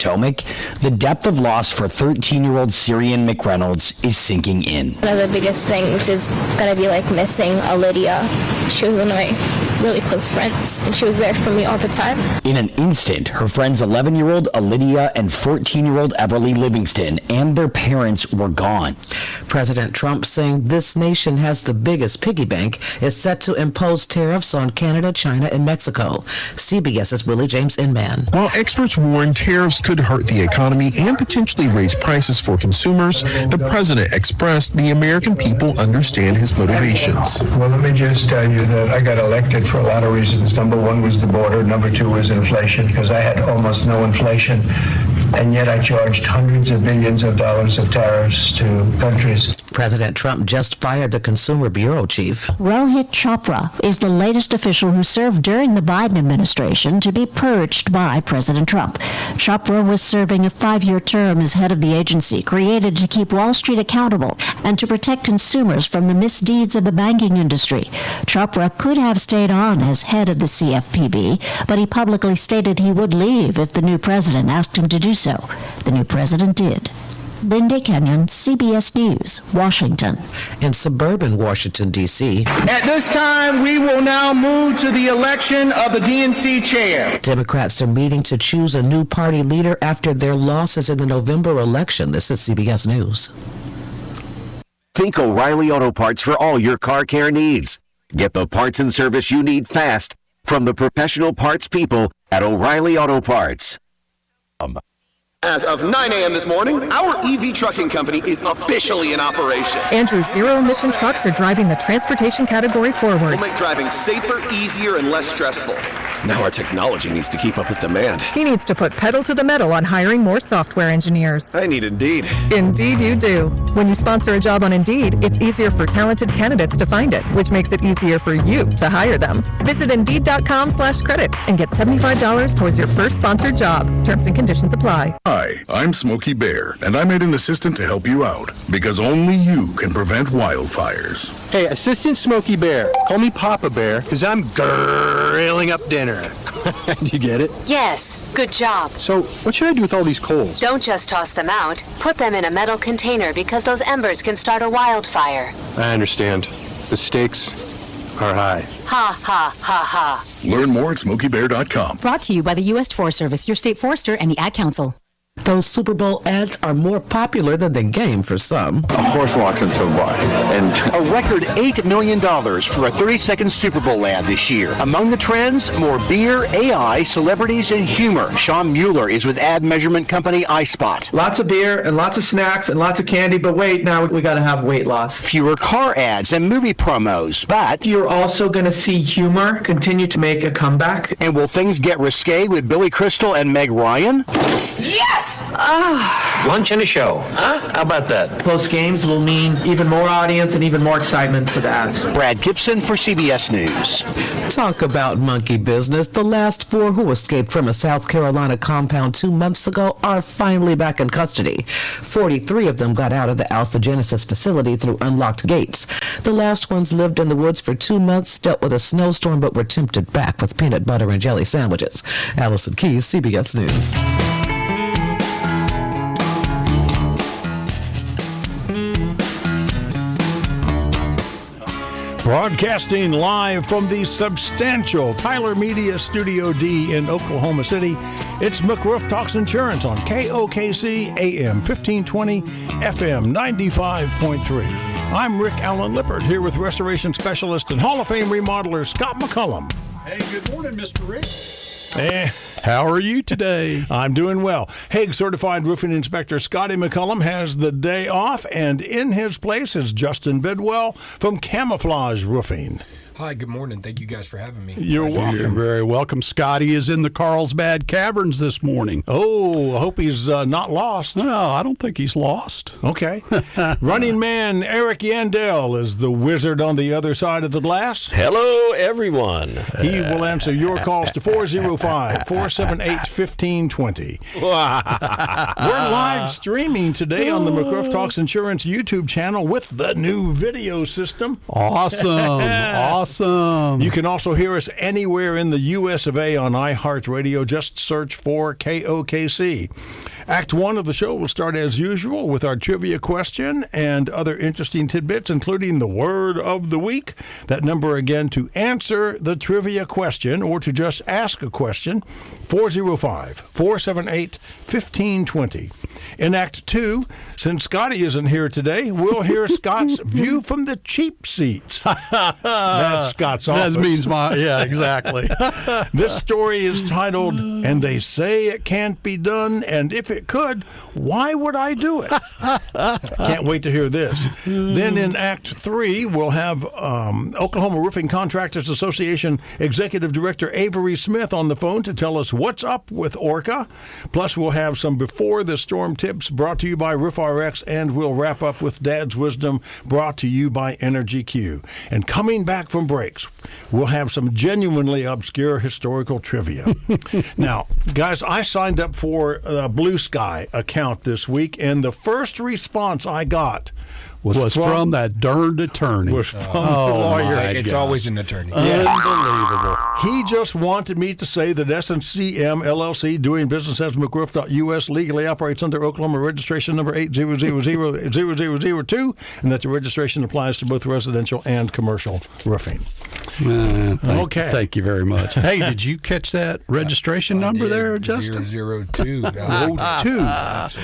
Potomac, the depth of loss for 13-year-old Syrian McReynolds is sinking in. One of the biggest things is going to be like missing Lydia. She was one of my really close friends, and she was there for me all the time. In an instant, her friends 11-year-old Lydia and 14-year-old Everly Livingston and their parents were gone. President Trump saying this nation has the biggest piggy bank is set to impose tariffs on Canada, China, and Mexico. CBS's Willie James Inman. While experts warn tariffs could hurt the economy and potentially raise prices for consumers, the president expressed the American people understand his motivations. Well, let me just tell you that I got elected for a lot of reasons. Number one was the border. Number two was inflation, because I had almost no inflation. And yet I charged hundreds of billions of dollars of tariffs to countries. President Trump just fired the Consumer Bureau chief. Rohit Chopra is the latest official who served during the Biden administration to be purged by President Trump. Chopra was serving a 5-year term as head of the agency created to keep Wall Street accountable and to protect consumers from the misdeeds of the banking industry. Chopra could have stayed on as head of the CFPB, but he publicly stated he would leave if the new president asked him to do so. The new president did. Linda Kenyon, CBS News, Washington. In suburban Washington, D.C. At this time, we will now move to the election of the DNC chair. Democrats are meeting to choose a new party leader after their losses in the November election. This is CBS News. Think O'Reilly Auto Parts for all your car care needs. Get the parts and service you need fast from the professional parts people at O'Reilly Auto Parts. As of 9 a.m. this morning, our EV trucking company is officially in operation. Andrew's zero-emission trucks are driving the transportation category forward. We'll make driving safer, easier, and less stressful. Now our technology needs to keep up with demand. He needs to put pedal to the metal on hiring more software engineers. I need Indeed. Indeed you do. When you sponsor a job on Indeed, it's easier for talented candidates to find it, which makes it easier for you to hire them. Visit Indeed.com/credit and get $75 towards your first sponsored job. Terms and conditions apply. Hi, I'm Smokey Bear, and I made an assistant to help you out, because only you can prevent wildfires. Hey, Assistant Smokey Bear, call me Papa Bear, because I'm grilling up dinner. Do you get it? Yes, good job. So, what should I do with all these coals? Don't just toss them out. Put them in a metal container because those embers can start a wildfire. I understand. The stakes are high. Ha, ha, ha, ha. Learn more at SmokeyBear.com. Brought to you by the U.S. Forest Service, your state forester, and the Ad Council. Those Super Bowl ads are more popular than the game for some. A horse walks into a bar and a record $8 million for a 30-second Super Bowl ad this year. Among the trends, more beer, AI, celebrities, and humor. Sean Mueller is with ad measurement company iSpot. Lots of beer and lots of snacks and lots of candy, but wait, now we got to have weight loss. Fewer car ads and movie promos, but you're also going to see humor continue to make a comeback. And will things get risque with Billy Crystal and Meg Ryan? Yes! Lunch and a show, huh? How about that? Close games will mean even more audience and even more excitement for the ads. Brad Gibson for CBS News. Talk about monkey business. The last 4 who escaped from a South Carolina compound 2 months ago are finally back in custody. 43 of them got out of the Alpha Genesis facility through unlocked gates. The last ones lived in the woods for 2 months, dealt with a snowstorm, but were tempted back with peanut butter and jelly sandwiches. Allison Keyes, CBS News. Broadcasting live from the substantial Tyler Media Studio D in Oklahoma City, it's McRoof Talks Insurance on KOKC AM 1520, FM 95.3. I'm Rick Allen Lippert here with restoration specialist and Hall of Fame remodeler Scott McCollum. Hey, good morning, Mr. Rick. Hey, how are you today? I'm doing well. HAAG-certified roofing inspector Scotty McCollum has the day off, and in his place is Justin Bidwell from Camouflage Roofing. Hi, good morning. Thank you guys for having me. You're welcome. You're very welcome. Scotty is in the Carlsbad Caverns this morning. Oh, I hope he's not lost. No, I don't think he's lost. Okay. Running man Eric Yandel is the wizard on the other side of the glass. Hello, everyone. He will answer your calls to 405-478-1520. We're live streaming today on the McRoof Talks Insurance YouTube channel with the new video system. Awesome. Awesome. Awesome. You can also hear us anywhere in the U.S. of A on iHeartRadio. Just search for KOKC. Act 1 of the show will start as usual with our trivia question and other interesting tidbits, including the word of the week. That number again to answer the trivia question or to just ask a question, 405-478-1520. In Act 2, since Scotty isn't here today, we'll hear Scott's view from the cheap seats. That's Scott's office. That means yeah, exactly. This story is titled, "And They Say It Can't Be Done, and If It Could, Why Would I Do It?" Can't wait to hear this. Then in Act 3, we'll have Oklahoma Roofing Contractors Association Executive Director Avery Smith on the phone to tell us what's up with Orca. Plus, we'll have some Before the Storm tips brought to you by RoofRx, and we'll wrap up with Dad's Wisdom brought to you by Energy Q. And coming back from breaks, we'll have some genuinely obscure historical trivia. Now, guys, I signed up for a Blue Sky account this week, and the first response I got was from that darned attorney. Was from the lawyer. It's always an attorney. Unbelievable. He just wanted me to say that S&CM LLC, doing business as McRoof.US, legally operates under Oklahoma registration number 8000002, and that the registration applies to both residential and commercial roofing. Okay. Thank you very much. Hey, did you catch that registration number there, Justin? 002. 02.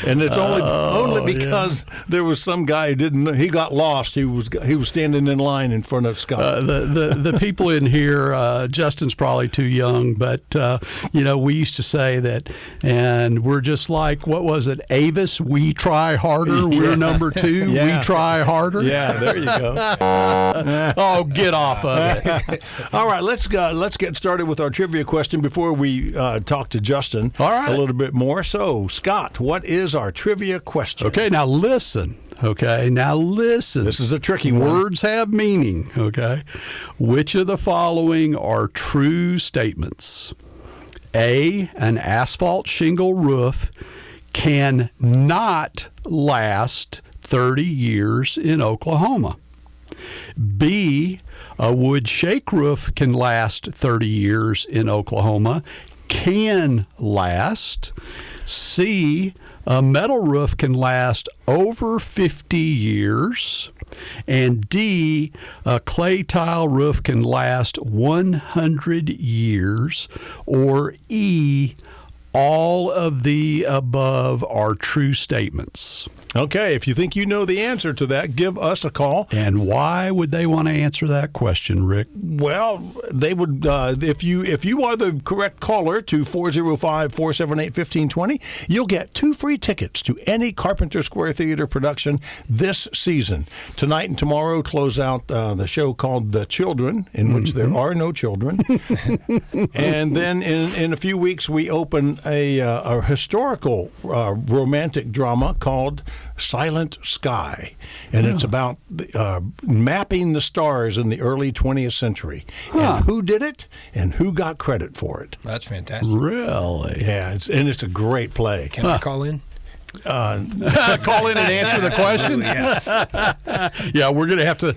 And it's only because there was some guy who didn't know. He got lost. He was standing in line in front of Scott. The people in here, Justin's probably too young, but we used to say that, and we're just like, what was it, Avis? We try harder. We're number 2. Yeah. We try harder. Yeah, there you go. Oh, get off of it. All right, let's get started with our trivia question before we talk to Justin a little bit more. So, Scott, what is our trivia question? Okay, now listen. This is a tricky one. Words have meaning, okay? Which of the following are true statements? A, an asphalt shingle roof cannot last 30 years in Oklahoma. B, a wood shake roof can last 30 years in Oklahoma. Can last. C, a metal roof can last over 50 years. And D, a clay tile roof can last 100 years. Or E, all of the above are true statements. Okay, if you think you know the answer to that, give us a call. And why would they want to answer that question, Rick? Well, they would if you are the correct caller to 405-478-1520, you'll get 2 free tickets to any Carpenter Square Theater production this season. Tonight and tomorrow close out the show called The Children, in which there are no children. And then in a few weeks we open a historical romantic drama called Silent Sky, and it's about mapping the stars in the early 20th century, and who did it and who got credit for it. That's fantastic. Really? Yeah, it's a great play. Can I call in? Call in and answer the question. Yeah, we're gonna have to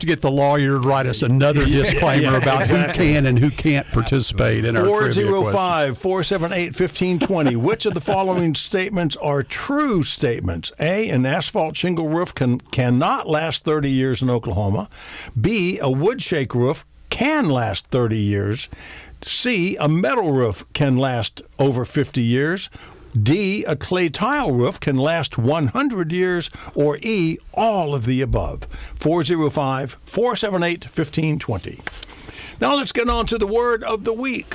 get the lawyer to write us another disclaimer about who can and who can't participate in our trivia questions. 405-478-1520. Which of the following statements are true statements? A, an asphalt shingle roof cannot last 30 years in Oklahoma. B, a wood shake roof can last 30 years. C, a metal roof can last over 50 years. D, a clay tile roof can last 100 years, or E, all of the above. 405-478-1520. Now let's get on to the word of the week.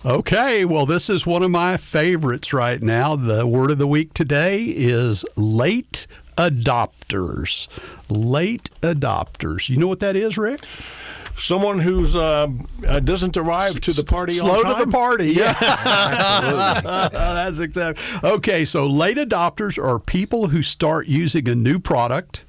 Okay, well, this is one of my favorites right now. The word of the week today is late adopters. Late adopters. You know what that is, Rick? Someone who's doesn't arrive to the party on time. Slow to the party. Yeah. That's exactly. Okay, so late adopters are people who start using a new product,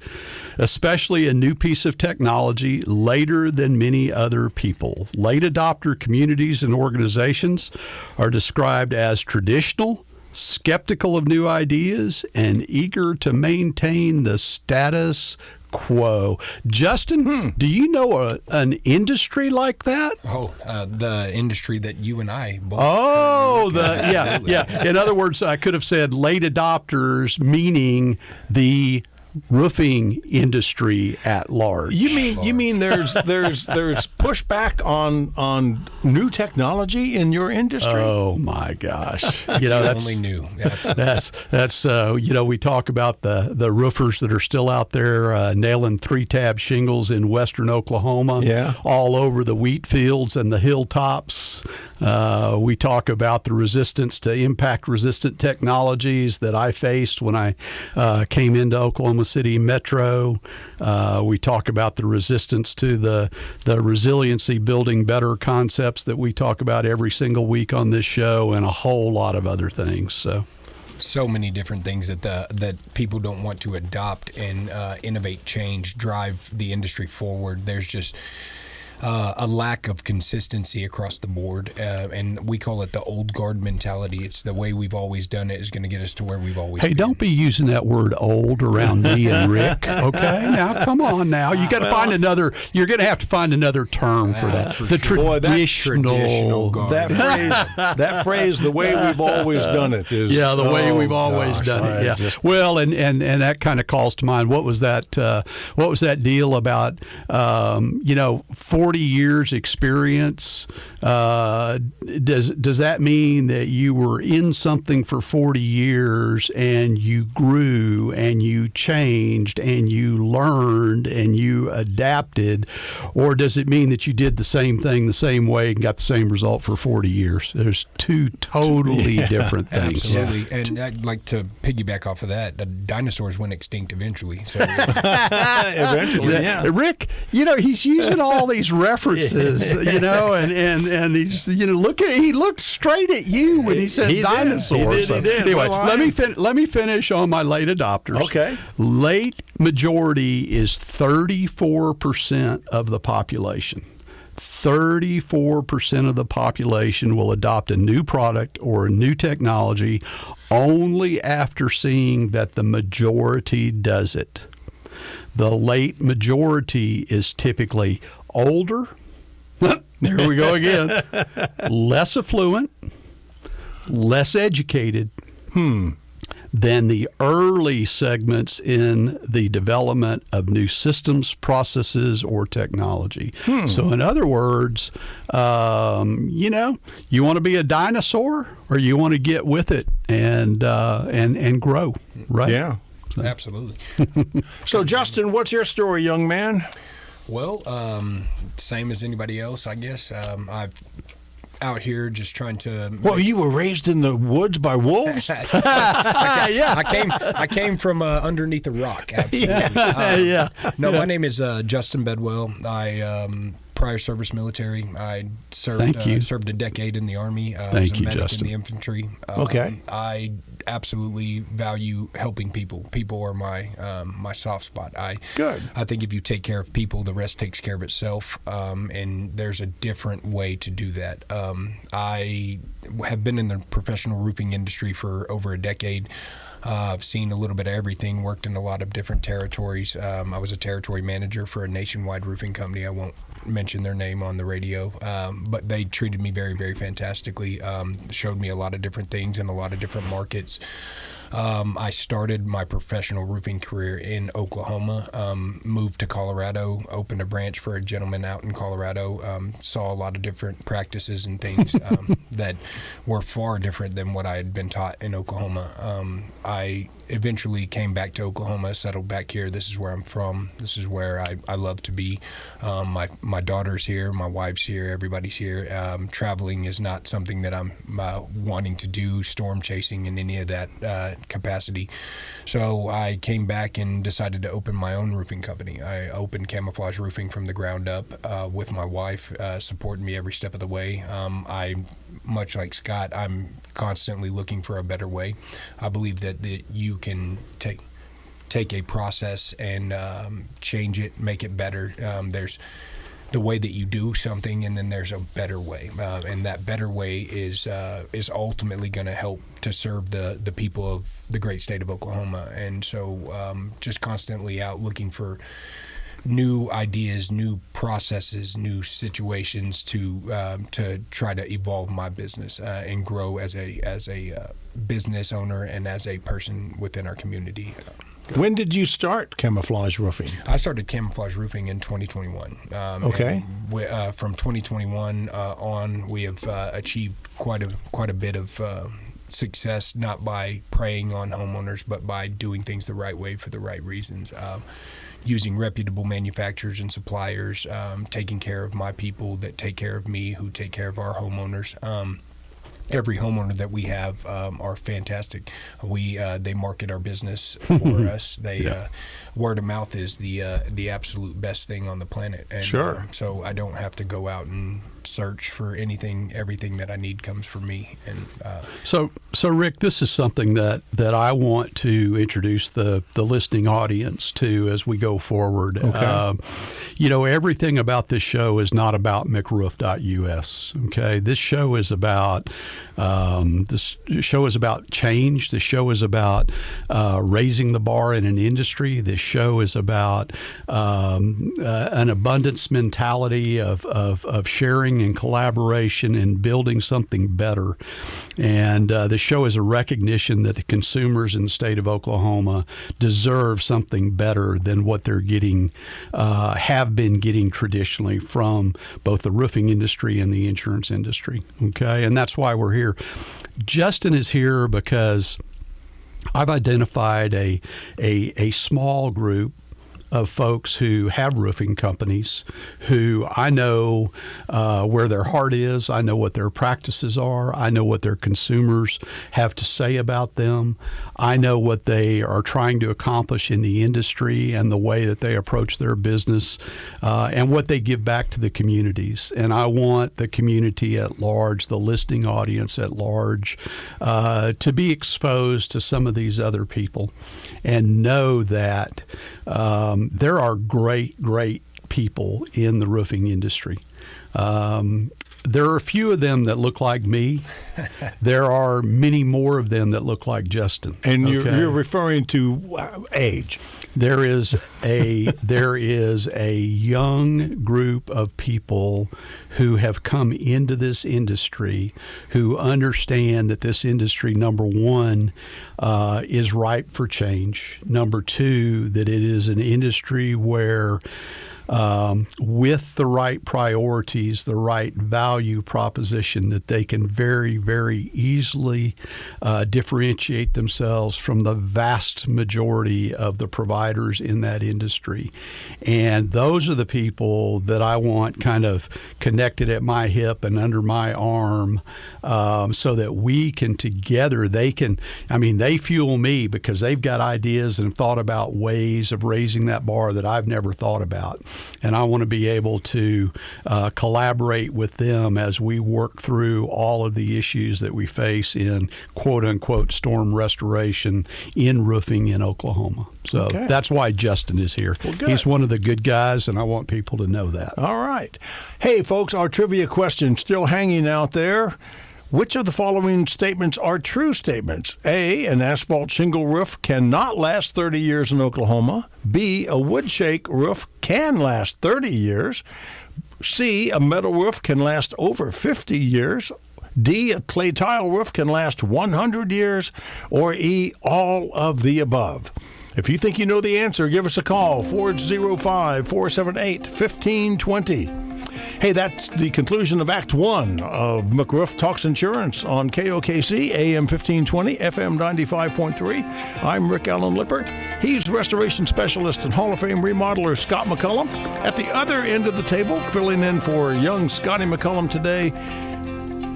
especially a new piece of technology, later than many other people. Late adopter communities and organizations are described as traditional, skeptical of new ideas, and eager to maintain the status quo. Justin, do you know an industry like that? Oh, the industry that you and I both. Oh, yeah. In other words, I could have said late adopters, meaning the roofing industry at large. You mean there's pushback on new technology in your industry? Oh my gosh! That's only new. That's we talk about the roofers that are still out there nailing 3-tab shingles in western Oklahoma, all over the wheat fields and the hilltops. We talk about the resistance to impact-resistant technologies that I faced when I came into Oklahoma City Metro. We talk about the resistance to the resiliency building better concepts that we talk about every single week on this show, and a whole lot of other things. So many different things that people don't want to adopt and innovate, change, drive the industry forward. There's just a lack of consistency across the board, and we call it the old guard mentality. It's the way we've always done it is going to get us to where we've always been. Don't be using that word old around me and Rick, okay? Now, come on now. You got to find another, you're going to have to find another term for that. The traditional guard. That phrase, the way we've always done it is. Yeah, the way we've always done it. Yeah. Well, and that kind of calls to mind, what was that deal about, 40 years experience? Does that mean that you were in something for 40 years and you grew and you changed and you learned and you adapted, or does it mean that you did the same thing the same way and got the same result for 40 years? There's two totally different things. Absolutely. And I'd like to piggyback off of that. The dinosaurs went extinct eventually. So eventually, yeah. Rick, he's using all these references, and he's, he looked straight at you when he said dinosaurs. He did. Anyway, let me finish on my late adopters. Okay. Late majority is 34% of the population. 34% of the population will adopt a new product or a new technology only after seeing that the majority does it. The late majority is typically older, there we go again, less affluent, less educated than the early segments in the development of new systems, processes, or technology. So in other words, you want to be a dinosaur, or you want to get with it and grow, right? Yeah. Absolutely. So, Justin, what's your story, young man? Well, same as anybody else, I guess. I've out here just trying to. Well, you were raised in the woods by wolves? I came from underneath a rock. Absolutely. My name is Justin Bedwell. I prior service military. I served a decade in the Army. I was a medic in the infantry. I absolutely value helping people. People are my soft spot. I think if you take care of people, the rest takes care of itself. And there's a different way to do that. I have been in the professional roofing industry for over a decade. I've seen a little bit of everything, worked in a lot of different territories. I was a territory manager for a nationwide roofing company. I won't mention their name on the radio, but they treated me very, very fantastically, showed me a lot of different things in a lot of different markets. I started my professional roofing career in Oklahoma, moved to Colorado, opened a branch for a gentleman out in Colorado, saw a lot of different practices and things that were far different than what I had been taught in Oklahoma. I eventually came back to Oklahoma, settled back here. This is where I'm from. This is where I love to be. My daughter's here, my wife's here, everybody's here. Traveling is not something that I'm wanting to do, storm chasing in any of that capacity. So I came back and decided to open my own roofing company. I opened Camouflage Roofing from the ground up with my wife, supporting me every step of the way. Much like Scott, I'm constantly looking for a better way. I believe that you can take a process and change it, make it better. the way that you do something, and then there's a better way, and that better way is ultimately going to help to serve the people of the great state of Oklahoma. And so just constantly out looking for new ideas, new processes, new situations to try to evolve my business and grow as a business owner and as a person within our community. When did you start Camouflage Roofing? I started Camouflage Roofing in 2021. Okay. From 2021 on, we have achieved quite a bit of success, not by preying on homeowners, but by doing things the right way for the right reasons. Using reputable manufacturers and suppliers, taking care of my people that take care of me, who take care of our homeowners. Every homeowner that we have are fantastic. They market our business for us. Word of mouth is the absolute best thing on the planet. And, sure. So I don't have to go out and search for anything. Everything that I need comes from me. And so Rick, this is something that I want to introduce the listening audience to as we go forward. Okay. Everything about this show is not about McRoof.us. Okay, this show is about change. This show is about raising the bar in an industry. This show is about an abundance mentality of sharing and collaboration and building something better. And the show is a recognition that the consumers in the state of Oklahoma deserve something better than what they're getting, have been getting traditionally from both the roofing industry and the insurance industry. Okay, and that's why we're here. Justin is here because I've identified a small group of folks who have roofing companies who I know where their heart is. I know what their practices are. I know what their consumers have to say about them. I know what they are trying to accomplish in the industry and the way that they approach their business and what they give back to the communities. And I want the community at large, the listening audience at large, to be exposed to some of these other people and know that there are great people in the roofing industry. There are a few of them that look like me. There are many more of them that look like Justin. And you're referring to age. There is a young group of people who have come into this industry who understand that this industry, number one, is ripe for change. Number two, that it is an industry where with the right priorities, the right value proposition, that they can very, very easily differentiate themselves from the vast majority of the providers in that industry. And those are the people that I want kind of connected at my hip and under my arm so that we can together, they fuel me because they've got ideas and thought about ways of raising that bar that I've never thought about. And I want to be able to collaborate with them as we work through all of the issues that we face in quote-unquote storm restoration in roofing in Oklahoma. So that's why Justin is here. Well, good. He's one of the good guys, and I want people to know that. All right. Hey, folks, our trivia question still hanging out there. Which of the following statements are true statements? A, an asphalt shingle roof cannot last 30 years in Oklahoma. B, a wood shake roof can last 30 years. C, a metal roof can last over 50 years. D, a clay tile roof can last 100 years. Or E, all of the above. If you think you know the answer, give us a call, 405-478-1520. Hey, that's the conclusion of Act 1 of McRoof Talks Insurance on KOKC, AM 1520, FM 95.3. I'm Rick Allen Lippert. He's restoration specialist and Hall of Fame remodeler Scott McCollum. At the other end of the table, filling in for young Scotty McCollum today,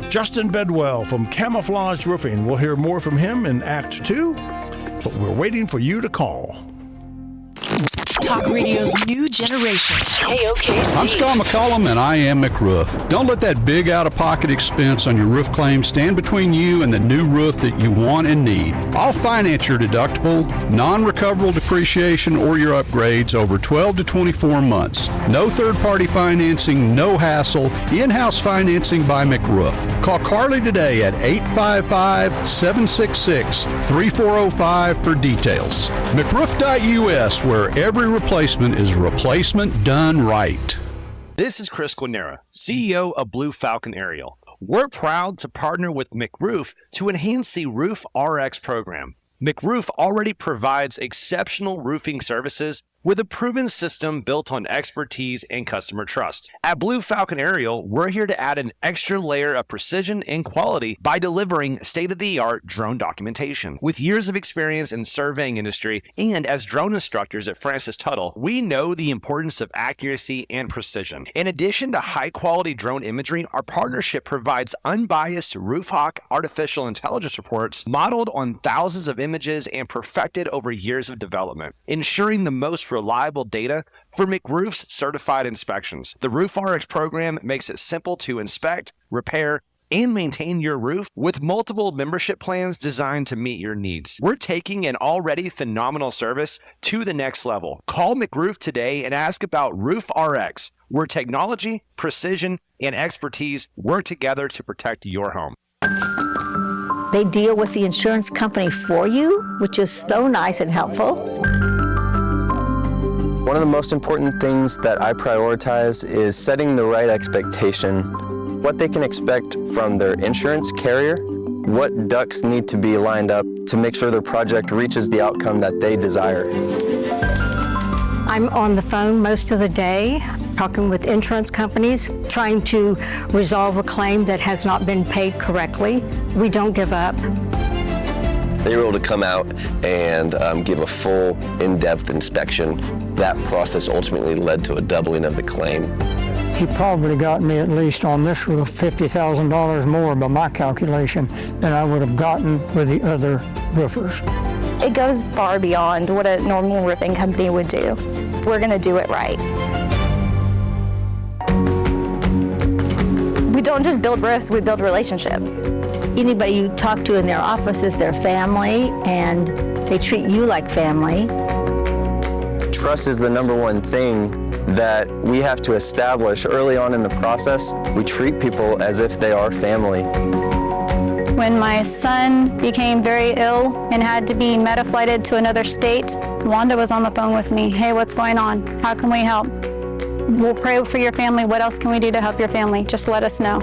Justin Bedwell from Camouflage Roofing. We'll hear more from him in Act 2, but we're waiting for you to call. Talk Radio's new generation, KOKC. I'm Scott McCollum, and I am McRoof. Don't let that big out-of-pocket expense on your roof claim stand between you and the new roof that you want and need. I'll finance your deductible, non-recoverable depreciation, or your upgrades over 12 to 24 months. No third-party financing, no hassle, in-house financing by McRoof. Call Carly today at 855-766-3405 for details. McRoof.us, where every replacement is a replacement done right. This is Chris Guarnera, CEO of Blue Falcon Aerial. We're proud to partner with McRoof to enhance the Roof RX program. McRoof already provides exceptional roofing services with a proven system built on expertise and customer trust. At Blue Falcon Aerial, we're here to add an extra layer of precision and quality by delivering state-of-the-art drone documentation. With years of experience in surveying industry and as drone instructors at Francis Tuttle, we know the importance of accuracy and precision. In addition to high-quality drone imagery, our partnership provides unbiased RoofHawk artificial intelligence reports modeled on thousands of images and perfected over years of development, ensuring the most reliable data for McRoof's certified inspections. The Roof RX program makes it simple to inspect, repair, and maintain your roof with multiple membership plans designed to meet your needs. We're taking an already phenomenal service to the next level. Call McRoof today and ask about Roof RX, where technology, precision, and expertise work together to protect your home. They deal with the insurance company for you, which is so nice and helpful. One of the most important things that I prioritize is setting the right expectation, what they can expect from their insurance carrier, what ducks need to be lined up to make sure their project reaches the outcome that they desire. I'm on the phone most of the day, talking with insurance companies, trying to resolve a claim that has not been paid correctly. We don't give up. They were able to come out and give a full, in-depth inspection. That process ultimately led to a doubling of the claim. He probably got me, at least on this roof, $50,000 more by my calculation than I would have gotten with the other roofers. It goes far beyond what a normal roofing company would do. We're going to do it right. We don't just build roofs, we build relationships. Anybody you talk to in their office is their family, and they treat you like family. Trust is the number one thing that we have to establish early on in the process. We treat people as if they are family. When my son became very ill and had to be meta-flighted to another state, Wanda was on the phone with me. Hey, what's going on? How can we help? We'll pray for your family. What else can we do to help your family? Just let us know.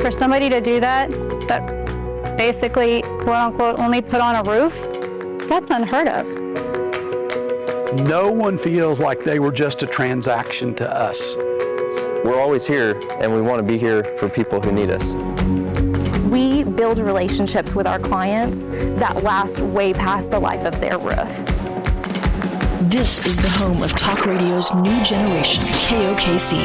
For somebody to do that basically, quote unquote, only put on a roof, that's unheard of. No one feels like they were just a transaction to us. We're always here, and we want to be here for people who need us. We build relationships with our clients that last way past the life of their roof. This is the home of Talk Radio's new generation, KOKC.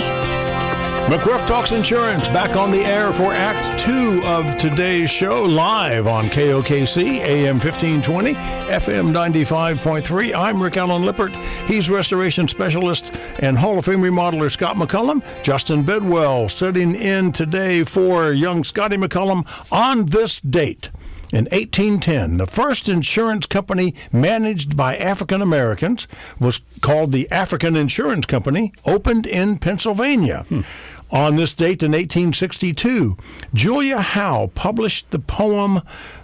McRoof Talks Insurance back on the air for Act 2 of today's show, live on KOKC, AM 1520, FM 95.3. I'm Rick Allen Lippert. He's restoration specialist and Hall of Fame remodeler Scott McCollum. Justin Bedwell sitting in today for young Scotty McCollum on this date. In 1810, the first insurance company managed by African Americans was called the African Insurance Company, opened in Pennsylvania. On this date in 1862, Julia Howe published the poem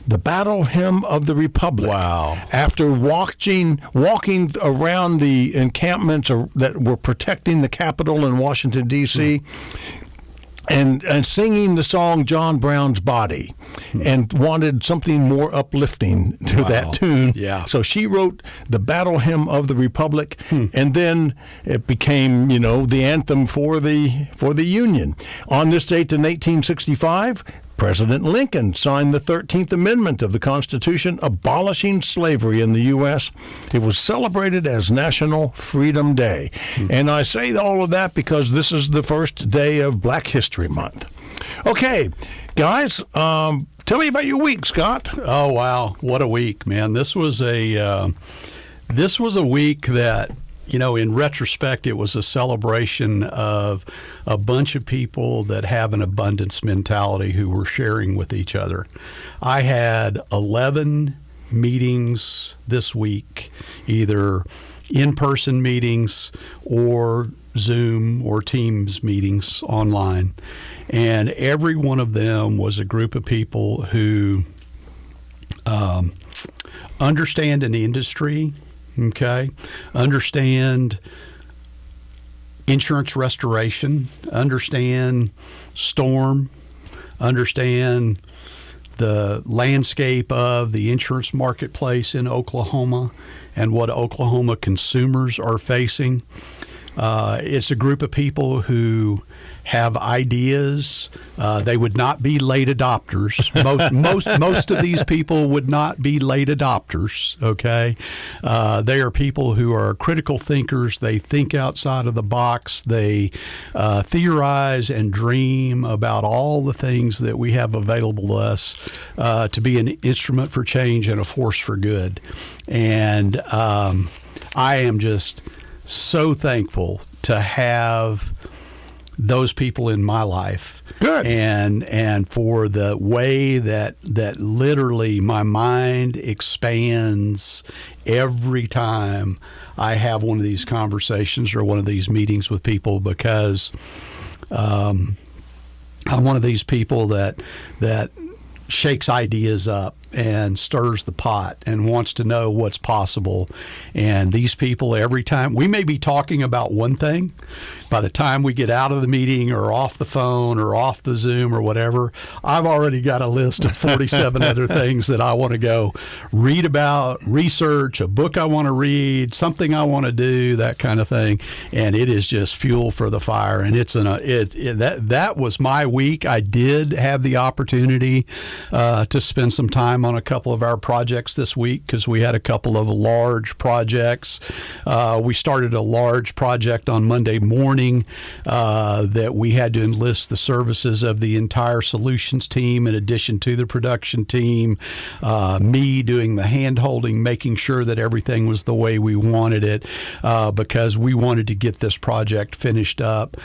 The Battle Hymn of the Republic. Wow. After walking around the encampments that were protecting the Capitol in Washington, D.C., and singing the song John Brown's Body, and wanted something more uplifting to that tune. Yeah. So she wrote the Battle Hymn of the Republic, and then it became, the anthem for the Union. On this date in 1865, President Lincoln signed the 13th Amendment of the Constitution abolishing slavery in the U.S. It was celebrated as National Freedom Day. And I say all of that because this is the first day of Black History Month. Okay, guys, tell me about your week, Scott. Oh, wow. What a week, man. This was a This was a week that, in retrospect, it was a celebration of a bunch of people that have an abundance mentality who were sharing with each other. I had 11 meetings this week, either in-person meetings or Zoom or Teams meetings online. And every one of them was a group of people who understand an industry, okay, understand insurance restoration, understand storm, understand the landscape of the insurance marketplace in Oklahoma and what Oklahoma consumers are facing. It's a group of people who have ideas. They would not be late adopters. Most of these people would not be late adopters. Okay, they are people who are critical thinkers. They think outside of the box. They theorize and dream about all the things that we have available to us to be an instrument for change and a force for good. And I am just so thankful to have those people in my life. Good. And for the way that literally my mind expands every time I have one of these conversations or one of these meetings with people, because I'm one of these people that shakes ideas up and stirs the pot and wants to know what's possible. And these people, every time, we may be talking about one thing, by the time we get out of the meeting or off the phone or off the Zoom or whatever, I've already got a list of 47 other things that I want to go read about, research, a book I want to read, something I want to do, that kind of thing. And it is just fuel for the fire. And that was my week. I did have the opportunity to spend some time on a couple of our projects this week because we had a couple of large projects. We started a large project on Monday morning that we had to enlist the services of the entire solutions team in addition to the production team, me doing the hand-holding, making sure that everything was the way we wanted it, because we wanted to get this project finished up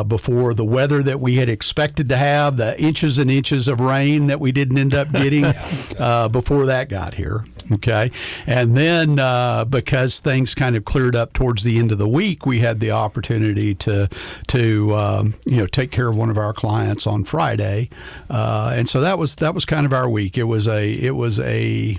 before the weather that we had expected to have, the inches and inches of rain that we didn't end up getting before that got here. Okay. And then because things kind of cleared up towards the end of the week, we had the opportunity to take care of one of our clients on Friday. And so that was kind of our week. It was a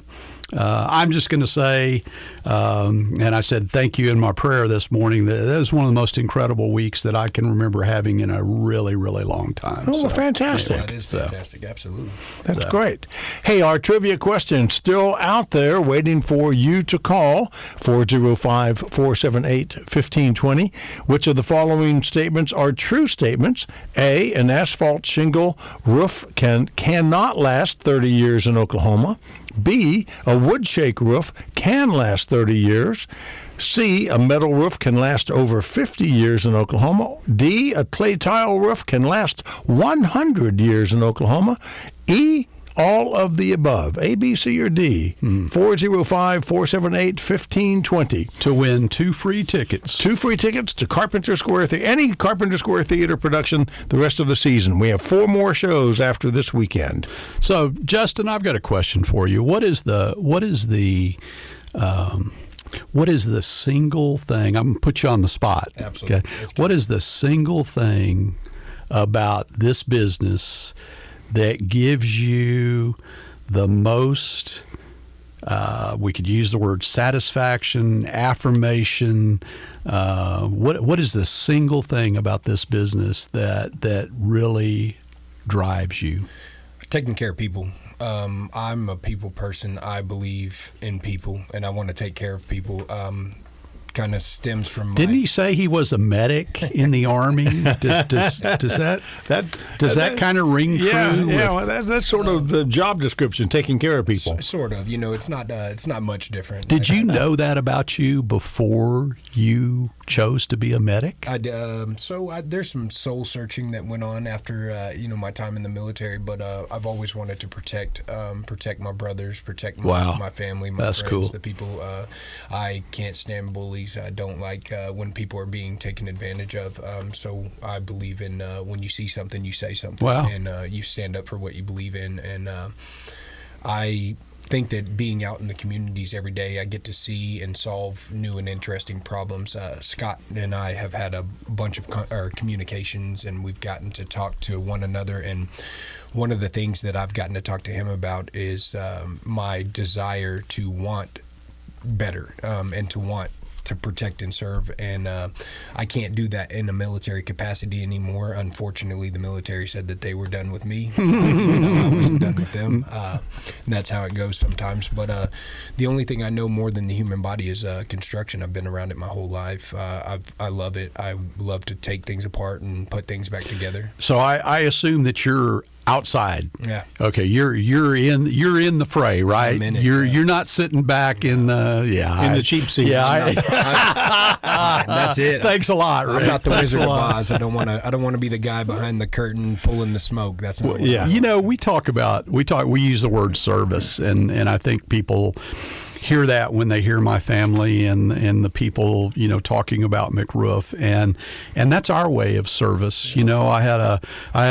I'm just going to say, and I said thank you in my prayer this morning, that was one of the most incredible weeks that I can remember having in a really, really long time. Oh, well, fantastic. Yeah, that is fantastic. Absolutely. That's great. Hey, our trivia question still out there waiting for you to call, 405-478-1520. Which of the following statements are true statements? A, an asphalt shingle roof cannot last 30 years in Oklahoma. B, a wood shake roof can last 30 years. C, a metal roof can last over 50 years in Oklahoma. D, a clay tile roof can last 100 years in Oklahoma. E, all of the above. A, B, C, or D. 405-478-1520. To win 2 free tickets. 2 free tickets to Carpenter Square Theater, any Carpenter Square Theater production the rest of the season. We have 4 more shows after this weekend. So, Justin, I've got a question for you. What is the single thing? I'm going to put you on the spot. Absolutely. Okay? What is the single thing about this business that gives you the most, we could use the word satisfaction, affirmation? What is the single thing about this business that really drives you? Taking care of people. I'm a people person. I believe in people, and I want to take care of people. kind of stems from. Didn't he say he was a medic in the Army? Does that kind of ring true? Yeah. Well, that's sort of the job description, taking care of people. Sort of. It's not much different. Did you know that about you before you chose to be a medic? There's some soul searching that went on after my time in the military, but I've always wanted to protect my brothers, protect my family, my That's friends, cool. the people. I can't stand bullies. I don't like when people are being taken advantage of. So I believe in when you see something, you say something, Wow. and you stand up for what you believe in. And I think that being out in the communities every day, I get to see and solve new and interesting problems. Scott and I have had a bunch of communications, and we've gotten to talk to one another. And one of the things that I've gotten to talk to him about is my desire to want better and to want to protect and serve, and I can't do that in a military capacity anymore. Unfortunately, the military said that they were done with me. I wasn't done with them, and that's how it goes sometimes. But the only thing I know more than the human body is construction. I've been around it my whole life. I love it. I love to take things apart and put things back together. So I assume that you're outside. Yeah. Okay. You're in the fray, right? You're not sitting back in the cheap seats. Yeah. That's it. Thanks a lot, Rick. I'm not the Wizard of Oz. I don't want to be the guy behind the curtain pulling the smoke. That's not. We use the word service, and I think people hear that when they hear my family and the people talking about McRoof, and that's our way of service. I had